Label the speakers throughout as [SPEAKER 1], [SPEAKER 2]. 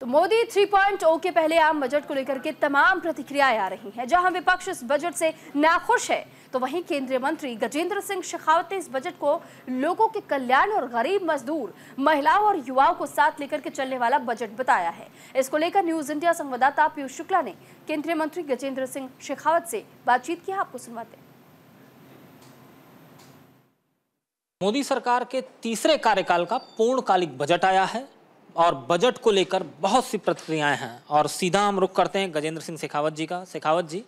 [SPEAKER 1] तो मोदी 3.0 के पहले आम बजट को लेकर के तमाम प्रतिक्रियाएं आ रही हैं। जहां विपक्ष इस बजट से नाखुश है, तो वहीं केंद्रीय मंत्री गजेंद्र सिंह शेखावत ने इस बजट को लोगों के कल्याण और गरीब मजदूर, महिलाओं और युवाओं को साथ लेकर के चलने वाला बजट बताया है। इसको लेकर न्यूज इंडिया संवाददाता पीयूष शुक्ला ने केंद्रीय मंत्री गजेंद्र सिंह शेखावत से बातचीत की। आपको सुनवाते हैं।
[SPEAKER 2] मोदी सरकार के तीसरे कार्यकाल का पूर्णकालिक बजट आया है और बजट को लेकर बहुत सी प्रतिक्रियाएं हैं और सीधा हम रुख करते हैं गजेंद्र सिंह शेखावत जी का। शेखावत जी,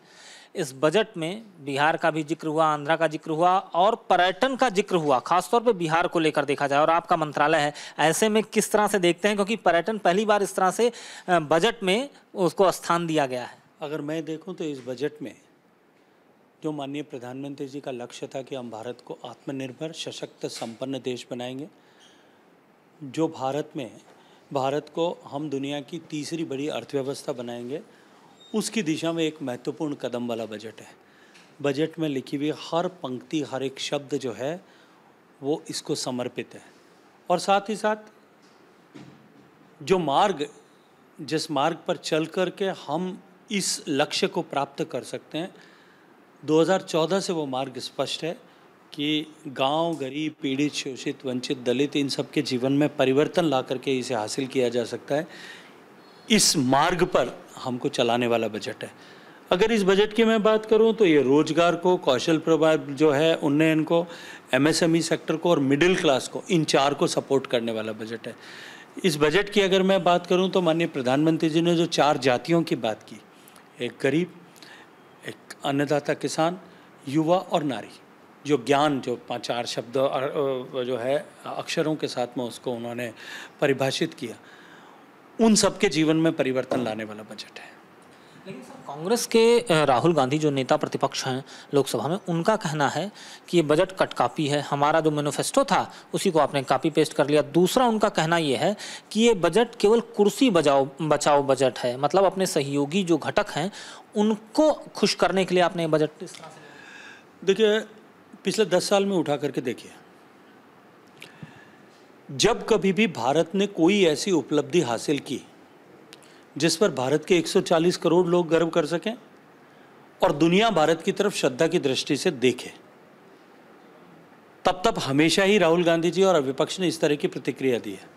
[SPEAKER 2] इस बजट में बिहार का भी जिक्र हुआ, आंध्रा का जिक्र हुआ और पर्यटन का जिक्र हुआ, खासतौर पे बिहार को लेकर देखा जाए और आपका मंत्रालय है, ऐसे में किस तरह से देखते हैं, क्योंकि पर्यटन पहली बार इस तरह से बजट में उसको स्थान दिया गया है।
[SPEAKER 3] अगर मैं देखूं तो इस बजट में जो माननीय प्रधानमंत्री जी का लक्ष्य था कि हम भारत को आत्मनिर्भर, सशक्त, संपन्न देश बनाएंगे, जो भारत को हम दुनिया की तीसरी बड़ी अर्थव्यवस्था बनाएंगे, उसकी दिशा में एक महत्वपूर्ण कदम वाला बजट है। बजट में लिखी हुई हर पंक्ति, हर एक शब्द जो है वो इसको समर्पित है। और साथ ही साथ जिस मार्ग पर चल कर के हम इस लक्ष्य को प्राप्त कर सकते हैं, 2014 से वो मार्ग स्पष्ट है कि गांव, गरीब, पीड़ित, शोषित, वंचित, दलित, इन सब के जीवन में परिवर्तन ला करके इसे हासिल किया जा सकता है। इस मार्ग पर हमको चलाने वाला बजट है। अगर इस बजट की मैं बात करूं तो ये रोजगार को, कौशल प्रभाव जो है उन्नयन को, एमएसएमई सेक्टर को और मिडिल क्लास को, इन चार को सपोर्ट करने वाला बजट है। इस बजट की अगर मैं बात करूं तो माननीय प्रधानमंत्री जी ने जो 4 जातियों की बात की, एक गरीब, एक अन्नदाता किसान, युवा और नारी, जो ज्ञान, जो 4 शब्द जो है अक्षरों के साथ में उसको उन्होंने परिभाषित किया, उन सबके जीवन में परिवर्तन लाने वाला बजट है।
[SPEAKER 2] लेकिन सर, कांग्रेस के राहुल गांधी जो नेता प्रतिपक्ष हैं लोकसभा में, उनका कहना है कि ये बजट कट कॉपी है, हमारा जो मैनिफेस्टो था उसी को आपने कॉपी पेस्ट कर लिया। दूसरा उनका कहना ये है कि ये बजट केवल कुर्सी बचाओ बजट है, मतलब अपने सहयोगी जो घटक हैं उनको खुश करने के लिए आपने बजट इस तरह से।
[SPEAKER 3] देखिए, पिछले 10 साल में उठा करके देखिए, जब कभी भी भारत ने कोई ऐसी उपलब्धि हासिल की जिस पर भारत के 140 करोड़ लोग गर्व कर सकें और दुनिया भारत की तरफ श्रद्धा की दृष्टि से देखे, तब हमेशा ही राहुल गांधी जी और विपक्ष ने इस तरह की प्रतिक्रिया दी है।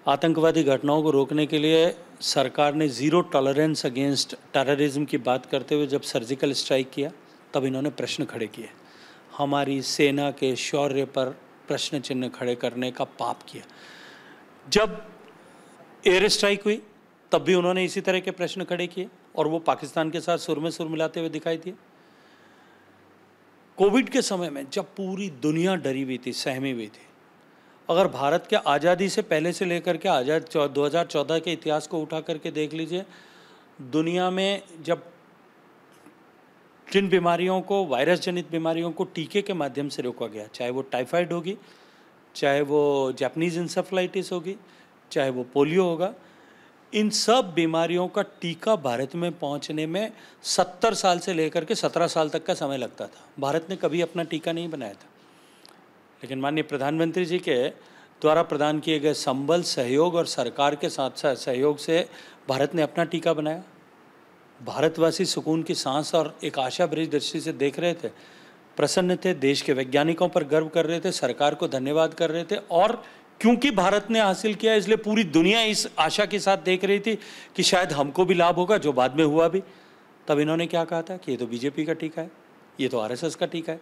[SPEAKER 3] आतंकवादी घटनाओं को रोकने के लिए सरकार ने जीरो टॉलरेंस अगेंस्ट टेररिज्म की बात करते हुए जब सर्जिकल स्ट्राइक किया, तब इन्होंने प्रश्न खड़े किए, हमारी सेना के शौर्य पर प्रश्न चिन्ह खड़े करने का पाप किया। जब एयर स्ट्राइक हुई तब भी उन्होंने इसी तरह के प्रश्न खड़े किए और वो पाकिस्तान के साथ सुर में सुर मिलाते हुए दिखाई दिए। कोविड के समय में जब पूरी दुनिया डरी हुई थी, सहमी हुई थी, अगर भारत के आज़ादी से पहले से लेकर के 2014 के इतिहास को उठा करके देख लीजिए, दुनिया में जब जिन बीमारियों को, वायरस जनित बीमारियों को टीके के माध्यम से रोका गया, चाहे वो टाइफाइड होगी, चाहे वो जापानीज इंसेफ्लाइटिस होगी, चाहे वो पोलियो होगा, इन सब बीमारियों का टीका भारत में पहुंचने में 70 साल से लेकर के 17 साल तक का समय लगता था। भारत ने कभी अपना टीका नहीं बनाया था, लेकिन माननीय प्रधानमंत्री जी के द्वारा प्रदान किए गए संबल, सहयोग और सरकार के साथ साथ सहयोग से भारत ने अपना टीका बनाया। भारतवासी सुकून की सांस और एक आशा भरी दृष्टि से देख रहे थे, प्रसन्न थे, देश के वैज्ञानिकों पर गर्व कर रहे थे, सरकार को धन्यवाद कर रहे थे। और क्योंकि भारत ने हासिल किया, इसलिए पूरी दुनिया इस आशा के साथ देख रही थी कि शायद हमको भी लाभ होगा, जो बाद में हुआ भी। तब इन्होंने क्या कहा था कि ये तो बीजेपी का टीका है, ये तो आरएसएस का टीका है,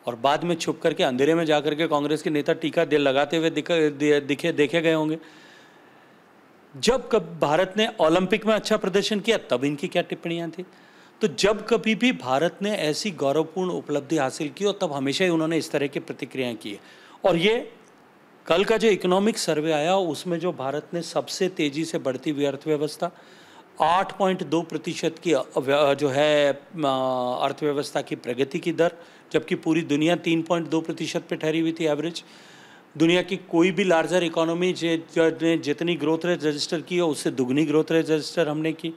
[SPEAKER 3] और बाद में छुप करके अंधेरे में जाकर के कांग्रेस के नेता टीका लगाते हुए देखे गए होंगे। जब कब भारत ने ओलंपिक में अच्छा प्रदर्शन किया, तब इनकी क्या टिप्पणियां थी। तो जब कभी भी भारत ने ऐसी गौरवपूर्ण उपलब्धि हासिल की, और तब हमेशा ही उन्होंने इस तरह की प्रतिक्रियाएं की है। और ये कल का जो इकोनॉमिक सर्वे आया, उसमें जो भारत ने सबसे तेजी से बढ़ती हुई अर्थव्यवस्था, 8.2% की जो है अर्थव्यवस्था की प्रगति की दर, जबकि पूरी दुनिया 3.2% पे ठहरी हुई थी एवरेज। दुनिया की कोई भी लार्जर इकोनॉमी ने जितनी ग्रोथ रेट रजिस्टर की है, उससे दुगनी ग्रोथ रेट रजिस्टर हमने की।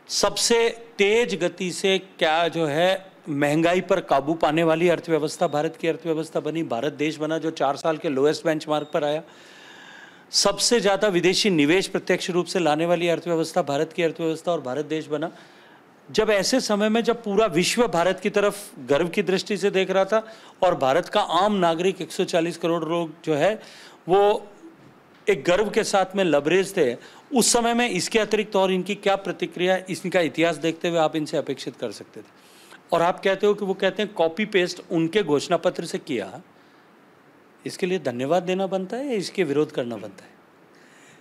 [SPEAKER 3] सबसे तेज गति से क्या जो है महंगाई पर काबू पाने वाली अर्थव्यवस्था भारत की अर्थव्यवस्था बनी। भारत देश बना जो 4 साल के लोएस्ट बेंचमार्क पर आया। सबसे ज़्यादा विदेशी निवेश प्रत्यक्ष रूप से लाने वाली अर्थव्यवस्था भारत की अर्थव्यवस्था और भारत देश बना। जब ऐसे समय में जब पूरा विश्व भारत की तरफ गर्व की दृष्टि से देख रहा था और भारत का आम नागरिक 140 करोड़ लोग जो है वो एक गर्व के साथ में लबरेज थे, उस समय में इसके अतिरिक्त और इनकी क्या प्रतिक्रिया, इनका इतिहास देखते हुए आप इनसे अपेक्षित कर सकते थे। और आप कहते हो कि वो कहते हैं कॉपी पेस्ट उनके घोषणा पत्र से किया, इसके लिए धन्यवाद देना बनता है या इसके विरोध करना बनता है?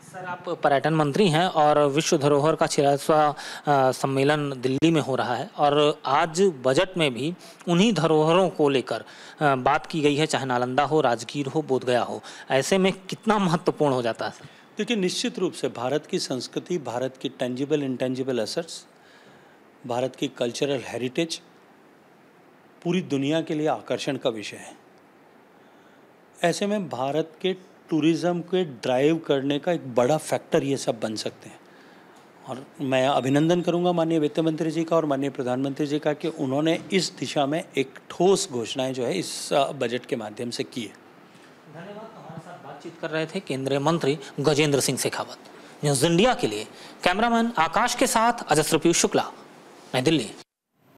[SPEAKER 2] सर, आप पर्यटन मंत्री हैं और विश्व धरोहर का 46वां सम्मेलन दिल्ली में हो रहा है और आज बजट में भी उन्हीं धरोहरों को लेकर बात की गई है, चाहे नालंदा हो, राजगीर हो, बोधगया हो। ऐसे में कितना महत्वपूर्ण हो जाता है सर?
[SPEAKER 3] देखिए, निश्चित रूप से भारत की संस्कृति, भारत की टेंजिबल इंटेंजिबल एसेट्स, भारत की कल्चरल हेरिटेज पूरी दुनिया के लिए आकर्षण का विषय है। ऐसे में भारत के टूरिज़्म के ड्राइव करने का एक बड़ा फैक्टर ये सब बन सकते हैं और मैं अभिनंदन करूंगा माननीय वित्त मंत्री जी का और माननीय प्रधानमंत्री जी का कि उन्होंने इस दिशा में एक ठोस घोषणाएं जो है इस बजट के माध्यम से की है।
[SPEAKER 2] धन्यवाद। हमारे साथ बातचीत कर रहे थे केंद्रीय मंत्री गजेंद्र सिंह शेखावत। न्यूज़ इंडिया के लिए कैमरामैन आकाश के साथ अजय पीयूष शुक्ला, नई दिल्ली।